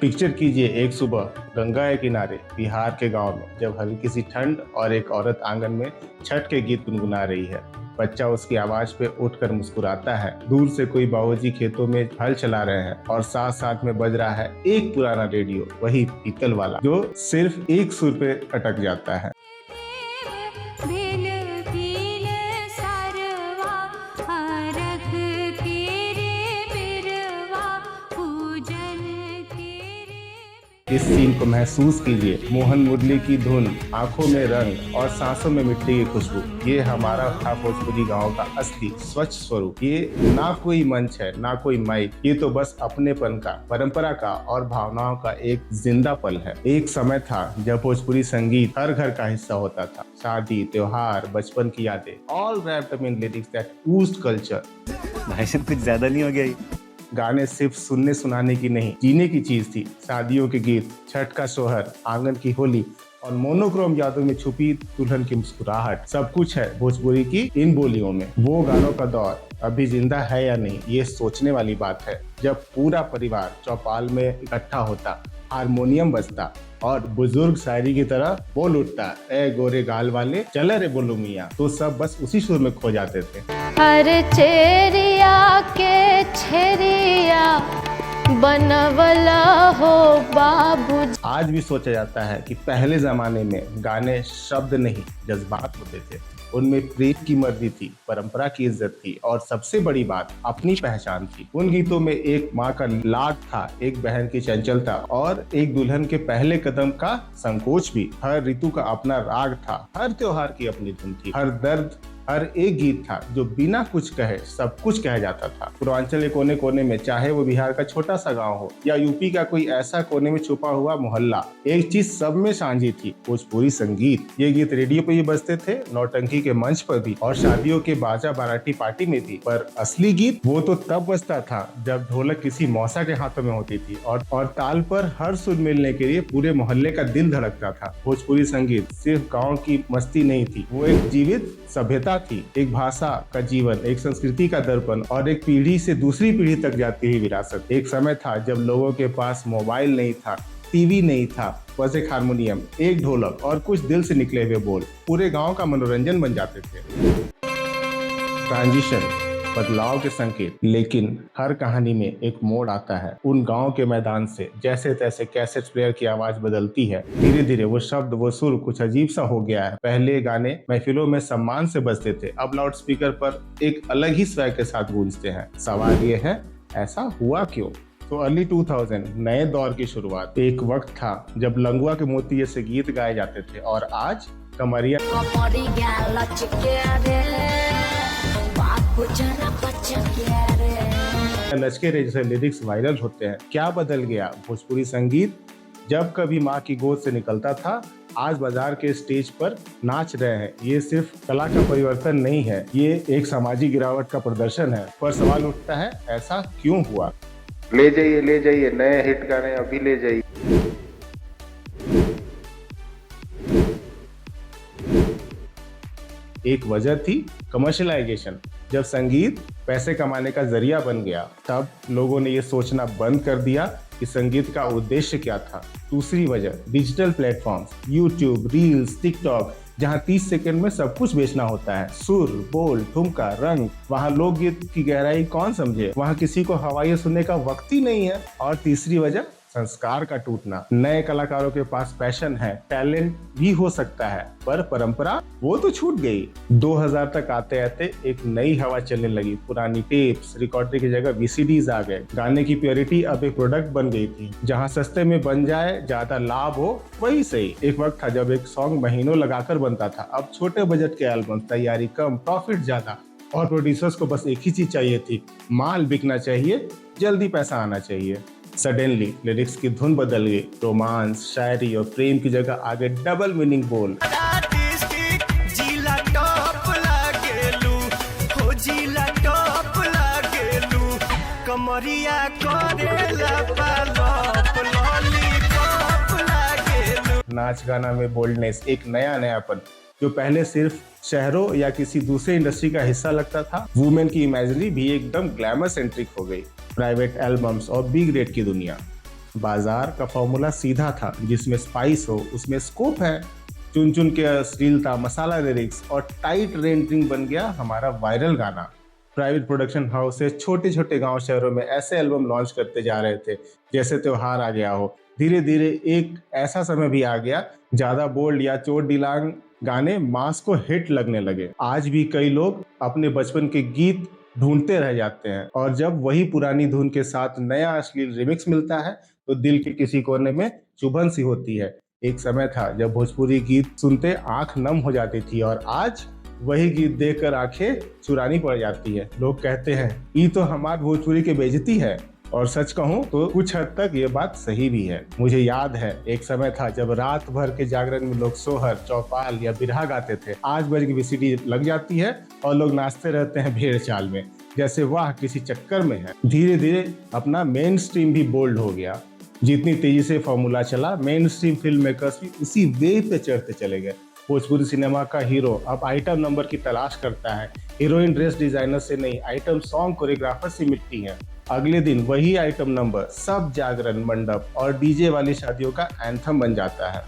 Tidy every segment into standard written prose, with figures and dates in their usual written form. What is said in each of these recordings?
Picture कीजिए एक सुबह गंगा के किनारे बिहार के गांव में, जब हल्की सी ठंड और एक औरत आंगन में छठ के गीत गुनगुना रही है। बच्चा उसकी आवाज पे उठकर मुस्कुराता है। दूर से कोई बाबूजी खेतों में हल चला रहे हैं और साथ साथ में बज रहा है एक पुराना रेडियो, वही पीतल वाला जो सिर्फ एक सुर पे अटक जाता है। इस सीन को महसूस कीजिए। मोहन मुरली की धुन, आंखों में रंग और सांसों में मिट्टी की खुशबू, ये हमारा था भोजपुरी गांव का असली स्वच्छ स्वरूप। ये ना कोई मंच है, ना कोई माइक, ये तो बस अपनेपन का, परंपरा का और भावनाओं का एक जिंदा पल है। एक समय था जब भोजपुरी संगीत हर घर का हिस्सा होता था। शादी, त्योहार, बचपन की यादें, all wrapped up in lyrics that oozed culture. भाई साहब कुछ ज्यादा नहीं हो गया ये? गाने सिर्फ सुनने सुनाने की नहीं, जीने की चीज थी। शादियों के गीत, छठ का सोहर, आंगन की होली और मोनोक्रोम यादों में छुपी दुल्हन की मुस्कुराहट, सब कुछ है भोजपुरी की इन बोलियों में। वो गानों का दौर अभी जिंदा है या नहीं, ये सोचने वाली बात है। जब पूरा परिवार चौपाल में इकट्ठा होता, हारमोनियम बजता और बुजुर्ग शायरी की तरह बोल उठता, ए गोरे गाल वाले चल रे बोलो मियाँ, तो सब बस उसी सुर में खो जाते थे। हर चेरिया के छेरिया बनवला हो बाबू। आज भी सोचा जाता है कि पहले जमाने में गाने शब्द नहीं जज्बात होते थे। उनमें प्रेम की मर्जी थी, परंपरा की इज्जत थी और सबसे बड़ी बात अपनी पहचान थी। उन गीतों में एक माँ का लाड था, एक बहन की चंचलता और एक दुल्हन के पहले कदम का संकोच भी। हर ऋतु का अपना राग था, हर त्योहार की अपनी धुन थी, हर दर्द, हर एक गीत था जो बिना कुछ कहे सब कुछ कह जाता था। पूर्वांचल के कोने कोने में, चाहे वो बिहार का छोटा सा गांव हो या यूपी का कोई ऐसा कोने में छुपा हुआ मोहल्ला, एक चीज सब में साझी थी, भोजपुरी संगीत। ये गीत रेडियो पे भी बजते थे, नौटंकी के मंच पर भी और शादियों के बाजा बाराती पार्टी में भी। पर असली गीत वो तो तब बजता था जब ढोलक किसी मौसा के हाथों में होती थी और ताल पर हर सुर मिलने के लिए पूरे मोहल्ले का दिल धड़कता था। भोजपुरी संगीत सिर्फ गाँव की मस्ती नहीं थी, वो एक जीवित सभ्यता थी, एक भाषा का जीवन, एक संस्कृति का दर्पण और एक पीढ़ी से दूसरी पीढ़ी तक जाती हुई विरासत। एक समय था जब लोगों के पास मोबाइल नहीं था, टीवी नहीं था, बस एक हारमोनियम, एक ढोलक और कुछ दिल से निकले हुए बोल पूरे गांव का मनोरंजन बन जाते थे। ट्रांजिशन, बदलाव के संकेत, लेकिन हर कहानी में एक मोड़ आता है। उन गांव के मैदान से जैसे तैसे कैसेट प्लेयर की आवाज बदलती है। धीरे धीरे वो शब्द, वो सुर कुछ अजीब सा हो गया है। पहले गाने महफिलों में सम्मान से बजते थे, अब लाउड स्पीकर पर एक अलग ही स्वैग के साथ गूंजते हैं। सवाल ये है, ऐसा हुआ क्यों? तो अर्ली 2000 नए दौर की शुरुआत। एक वक्त था जब लंगुआ के मोती जैसे गीत गाए जाते थे और आज कमरिया लचके रे जैसे लिरिक्स वायरल होते हैं। क्या बदल गया भोजपुरी संगीत? जब कभी माँ की गोद से निकलता था, आज बाजार के स्टेज पर नाच रहे हैं। ये सिर्फ कला का परिवर्तन नहीं है, ये एक सामाजिक गिरावट का प्रदर्शन है। पर सवाल उठता है, ऐसा क्यों हुआ? ले जाइए नए हिट गाने अभी ले जाइए। एक वजह थी कमर्शियलाइजेशन। जब संगीत पैसे कमाने का जरिया बन गया, तब लोगों ने ये सोचना बंद कर दिया कि संगीत का उद्देश्य क्या था। दूसरी वजह digital platforms, YouTube, reels, TikTok, जहां 30 सेकंड में सब कुछ बेचना होता है। सुर, बोल, ठुमका, रंग, वहां लोकगीत की गहराई कौन समझे? वहां किसी को हवाइयां सुनने का वक्त ही नहीं है। और तीसरी वजह संस्कार का टूटना। नए कलाकारों के पास पैशन है, टैलेंट भी हो सकता है, पर परंपरा वो तो छूट गई। 2000 तक आते आते एक नई हवा चलने लगी। पुरानी टेप्स, रिकॉर्डिंग की जगह VCDs आ गए। गाने की प्योरिटी अब एक प्रोडक्ट बन गई थी। जहां सस्ते में बन जाए, ज्यादा लाभ हो, वही सही। एक वक्त था जब एक सॉन्ग महीनों लगाकर बनता था। अब छोटे बजट के एल्बम, तैयारी कम, प्रॉफिट ज्यादा और प्रोड्यूसर्स को बस एक ही चीज चाहिए थी, माल बिकना चाहिए, जल्दी पैसा आना चाहिए। सडनली लिरिक्स की धुन बदल गई। रोमांस, शायरी और प्रेम की जगह आगे डबल मीनिंग बोल। नाच गाना में बोल्डनेस, एक नयापन जो पहले सिर्फ शहरों या किसी दूसरे इंडस्ट्री का हिस्सा लगता था। वुमेन की इमेजरी भी एकदम ग्लैमर सेंट्रिक हो गई। प्राइवेट एल्बम्स और बिग रेट की दुनिया। बाजार का फॉर्मूला सीधा था, जिसमें स्पाइस हो उसमें स्कोप है। चुन चुन के अश्लीलता, मसाला लिरिक्स और टाइट रेंडरिंग बन गया हमारा वायरल गाना। प्राइवेट प्रोडक्शन हाउसेस छोटे छोटे गांव शहरों में ऐसे एल्बम लॉन्च करते जा रहे थे जैसे त्योहार आ गया हो। धीरे धीरे एक ऐसा समय भी आ गया, ज्यादा बोल्ड या चोट डिलांग गाने मास को हिट लगने लगे। आज भी कई लोग अपने बचपन के गीत ढूंढते रह जाते हैं, और जब वही पुरानी धुन के साथ नया अश्लील रिमिक्स मिलता है तो दिल के किसी कोने में चुभन सी होती है। एक समय था जब भोजपुरी गीत सुनते आंख नम हो जाती थी, और आज वही गीत देखकर आंखें चुरानी पड़ जाती है। लोग कहते हैं ये तो हमार भोजपुरी की बेइज्जती है, और सच कहूं तो कुछ हद तक ये बात सही भी है। मुझे याद है एक समय था जब रात भर के जागरण में लोग सोहर, चौपाल या बिरहा गाते थे। 8 बजे की VCD लग जाती है और लोग नाचते रहते हैं भेड़ चाल में, जैसे वाह किसी चक्कर में है। धीरे धीरे अपना मेन स्ट्रीम भी बोल्ड हो गया। जितनी तेजी से फॉर्मूला चला, मेन स्ट्रीम फिल्म मेकर्स भी उसी वे पे चढ़ते चले गए। भोजपुरी सिनेमा का हीरो अब आइटम नंबर की तलाश करता है। हीरोइन ड्रेस डिजाइनर से नहीं, आइटम सॉन्ग कोरियोग्राफर से मिलती है। अगले दिन वही आइटम नंबर सब जागरण, मंडप और डीजे वाली शादियों का एंथम बन जाता है।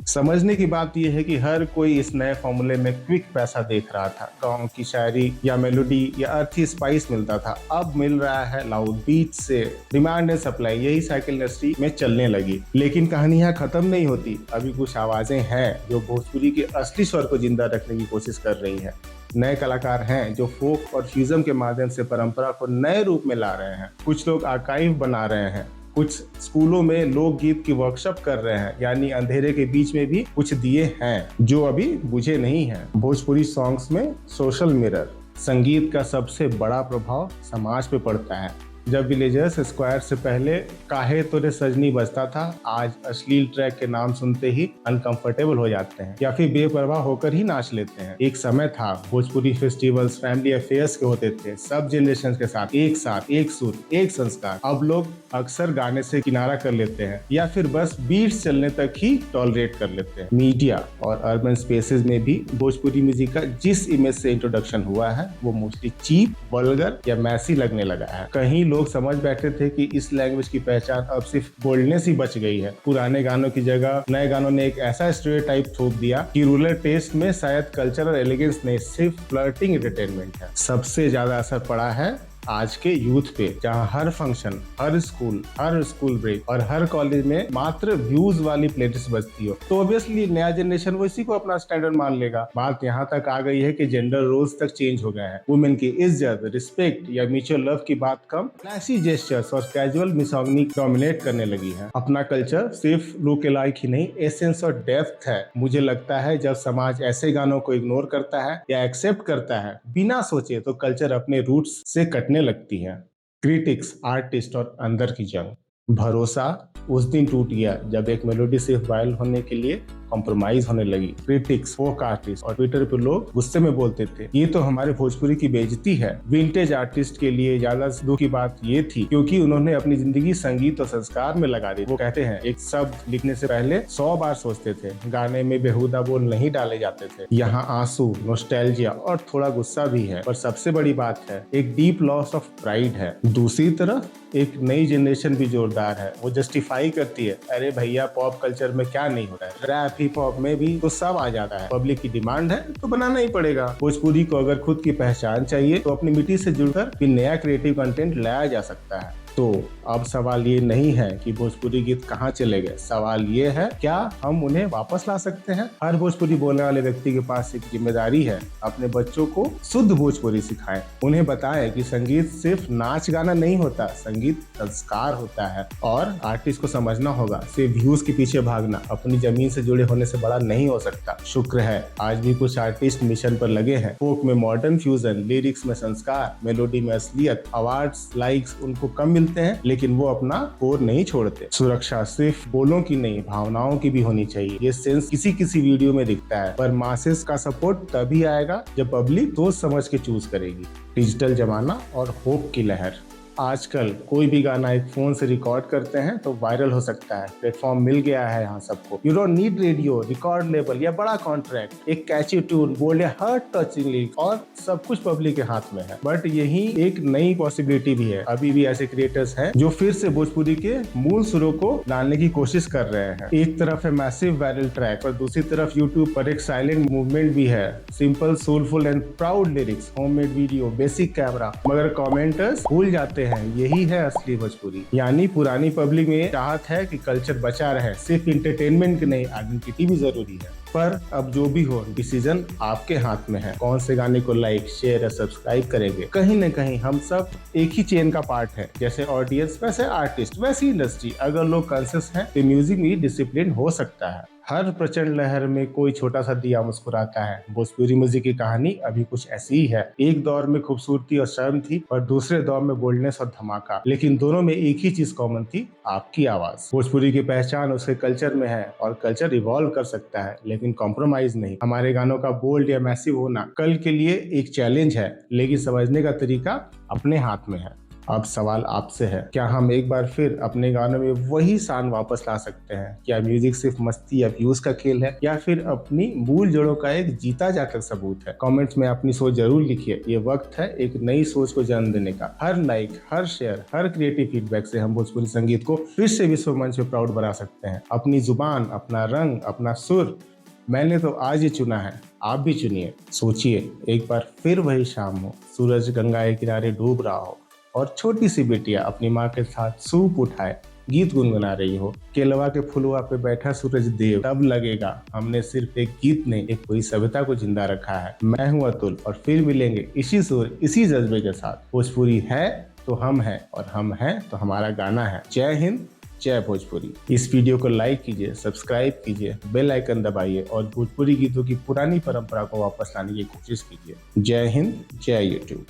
समझने की बात यह है कि हर कोई इस नए फॉर्मूले में क्विक पैसा देख रहा था। गांव की शायरी या मेलोडी या अर्थी स्पाइस मिलता था, अब मिल रहा है लाउड बीट से। डिमांड एंड सप्लाई, यही साइकिल इंडस्ट्री में चलने लगी। लेकिन कहानी यहाँ खत्म नहीं होती। अभी कुछ आवाजें हैं जो भोजपुरी के असली स्वर को जिंदा रखने की कोशिश कर रही है। नए कलाकार हैं जो फोक और फ्यूजन के माध्यम से परंपरा को नए रूप में ला रहे हैं। कुछ लोग आर्काइव बना रहे हैं, कुछ स्कूलों में लोकगीत की वर्कशॉप कर रहे हैं, यानी अंधेरे के बीच में भी कुछ दिए हैं जो अभी बुझे नहीं हैं। भोजपुरी सॉन्ग्स में सोशल मिरर, संगीत का सबसे बड़ा प्रभाव समाज पे पड़ता है। जब विलेजर्स स्क्वायर से पहले काहे तोरे सजनी बजता था, आज अश्लील ट्रैक के नाम सुनते ही अनकंफर्टेबल हो जाते हैं या फिर बेपरवाह होकर ही नाच लेते हैं। एक समय था भोजपुरी फेस्टिवल्स फैमिली अफेयर्स के होते थे, सब जनरेशन के साथ, एक सुर, एक संस्कार। अब लोग अक्सर गाने से किनारा कर लेते हैं या फिर बस बीट्स चलने तक ही टॉलरेट कर लेते हैं। मीडिया और अर्बन स्पेसेस में भी भोजपुरी म्यूजिक का जिस इमेज से इंट्रोडक्शन हुआ है वो मोस्टली चीप, वल्गर या मैसी लगने लगा है। कहीं लोग समझ बैठे थे कि इस लैंग्वेज की पहचान अब सिर्फ बोल्डनेस ही बच गई है। पुराने गानों की जगह नए गानों ने एक ऐसा स्टीरियोटाइप थोप दिया कि रूरल टेस्ट में शायद कल्चरल एलिगेंस नहीं, सिर्फ फ्लर्टिंग एंटरटेनमेंट है। सबसे ज्यादा असर पड़ा है आज के यूथ पे, जहाँ हर फंक्शन, हर स्कूल ब्रेक और हर कॉलेज में मात्र व्यूज वाली प्लेलिस्ट बजती हो, तो ऑब्वियसली नया जनरेशन वो इसी को अपना स्टैंडर्ड मान लेगा। बात यहाँ तक आ गई है कि जेंडर रोल्स तक चेंज हो गए हैं। वुमेन की इज्जत, रिस्पेक्ट या म्यूचुअल लव की बात कम, फ्लैशी जेस्चर्स और कैजुअल मिसोगिनी डोमिनेट करने लगी है। अपना कल्चर सिर्फ लुक अलाइक ही नहीं, एसेंस और डेप्थ है। मुझे लगता है जब समाज ऐसे गानों को इग्नोर करता है या एक्सेप्ट करता है बिना सोचे, तो कल्चर अपने रूट्स से कटने लगती है। क्रिटिक्स, आर्टिस्ट और अंदर की जंग। भरोसा उस दिन टूट गया जब एक मेलोडी सिर्फ वायरल होने के लिए कॉम्प्रोमाइज होने लगी। क्रिटिक्स, फोक आर्टिस्ट और ट्विटर पे लोग गुस्से में बोलते थे ये तो हमारे भोजपुरी की बेइज्जती है। विंटेज आर्टिस्ट के लिए ज्यादा दुख की बात ये थी क्योंकि उन्होंने अपनी जिंदगी संगीत और संस्कार में लगा दी। वो कहते हैं एक शब्द लिखने से पहले 100 बार सोचते थे, गाने में बेहुदा बोल नहीं डाले जाते थे। यहाँ आंसू, नॉस्टैल्जिया और थोड़ा गुस्सा भी है, पर सबसे बड़ी बात है एक डीप लॉस ऑफ प्राइड है। दूसरी तरफ एक नई जनरेशन भी जोरदार है, वो जस्टिफाई करती है, अरे भैया पॉप कल्चर में क्या नहीं हो रहा है, रैप हिप हॉप में भी तो सब आ जाता है, पब्लिक की डिमांड है तो बनाना ही पड़ेगा। भोजपुरी को अगर खुद की पहचान चाहिए तो अपनी मिट्टी से जुड़कर भी नया क्रिएटिव कंटेंट लाया जा सकता है। तो अब सवाल ये नहीं है कि भोजपुरी गीत कहाँ चले गए, सवाल ये है क्या हम उन्हें वापस ला सकते हैं। हर भोजपुरी बोलने वाले व्यक्ति के पास एक जिम्मेदारी है, अपने बच्चों को शुद्ध भोजपुरी सिखाएं, उन्हें बताएं कि संगीत सिर्फ नाच गाना नहीं होता, संगीत संस्कार होता है। और आर्टिस्ट को समझना होगा सिर्फ व्यूज के पीछे भागना अपनी जमीन से जुड़े होने से बड़ा नहीं हो सकता। शुक्र है आज भी कुछ आर्टिस्ट मिशन पर लगे हैं, फोक में मॉडर्न फ्यूजन, लिरिक्स में संस्कार, मेलोडी में असलियत। अवार्ड्स, लाइक्स उनको कम मिलते हैं लेकिन वो अपना कोर नहीं छोड़ते। सुरक्षा सिर्फ बोलों की नहीं, भावनाओं की भी होनी चाहिए। ये सेंस किसी वीडियो में दिखता है, पर मासेस का सपोर्ट तभी आएगा जब पब्लिक सोच समझ के चूज करेगी। डिजिटल जमाना और होप की लहर। आजकल कोई भी गाना एक फोन से रिकॉर्ड करते हैं तो वायरल हो सकता है। प्लेटफॉर्म मिल गया है यहाँ सबको। You don't need radio, record label या बड़ा कॉन्ट्रैक्ट। एक कैची ट्यून, बोल्ड या हार्ट टचिंग लिरिक्स और सब कुछ पब्लिक के हाथ में है। बट यही एक नई पॉसिबिलिटी भी है। अभी भी ऐसे क्रिएटर्स हैं जो फिर से भोजपुरी के मूल सुरों को डालने की कोशिश कर रहे हैं। एक तरफ है मैसिव वायरल ट्रैक और दूसरी तरफ यूट्यूब पर एक साइलेंट मूवमेंट भी है। Simple, soulful and proud lyrics, homemade video, basic camera. मगर कमेंटर्स भूल जाते हैं यही है असली भोजपुरी। यानी पुरानी पब्लिक में चाहत है कि कल्चर बचा रहे, सिर्फ इंटरटेनमेंट की नहीं, आइडेंटिटी भी जरूरी है। पर अब जो भी हो, डिसीजन आपके हाथ में है। कौन से गाने को लाइक, शेयर या सब्सक्राइब करेंगे। कहीं न कहीं हम सब एक ही चेन का पार्ट है। जैसे ऑडियंस वैसे आर्टिस्ट वैसी इंडस्ट्री। अगर लोग कॉन्शियस हैं तो म्यूजिक भी डिसिप्लिन हो सकता है। हर प्रचंड लहर में कोई छोटा सा दिया मुस्कुराता है। भोजपुरी म्यूजिक की कहानी अभी कुछ ऐसी ही है। एक दौर में खूबसूरती और शर्म थी और दूसरे दौर में बोल्डनेस और धमाका। लेकिन दोनों में एक ही चीज कॉमन थी, आपकी आवाज। भोजपुरी की पहचान उसके कल्चर में है और कल्चर इवॉल्व कर सकता है लेकिन कॉम्प्रोमाइज नहीं। हमारे गानों का बोल्ड या मैसिव होना कल के लिए एक चैलेंज है, लेकिन समझने का तरीका अपने हाथ में है। अब सवाल आपसे है, क्या हम एक बार फिर अपने गानों में वही शान वापस ला सकते हैं? क्या म्यूजिक सिर्फ मस्ती या व्यूज का खेल है या फिर अपनी मूल जड़ों का एक जीता जाकर सबूत है? कमेंट्स में अपनी सोच जरूर लिखिए। ये वक्त है एक नई सोच को जन्म देने का। हर लाइक, हर शेयर, हर क्रिएटिव फीडबैक से हम भोजपुरी संगीत को फिर से विश्व मंच पे प्राउड बना सकते हैं। अपनी जुबान, अपना रंग, अपना सुर। मैंने तो आज ही चुना है, आप भी चुनिए। सोचिए, एक बार फिर वही शाम हो, सूरज गंगा के किनारे डूब रहा हो और छोटी सी बेटिया अपनी माँ के साथ सूप उठाए गीत गुनगुना रही हो। केलवा के फुलवा पे बैठा सूरज देव, तब लगेगा हमने सिर्फ एक गीत नहीं, एक पूरी सभ्यता को जिंदा रखा है। मैं हूँ अतुल और फिर मिलेंगे इसी सुर, इसी जज्बे के साथ। भोजपुरी है तो हम हैं और हम हैं तो हमारा गाना है। जय हिंद, जय भोजपुरी। इस वीडियो को लाइक कीजिए, सब्सक्राइब कीजिए, बेल आइकन दबाइए और भोजपुरी गीतों की पुरानी परंपरा को वापस लाने की कोशिश कीजिए। जय हिंद, जय यूट्यूब।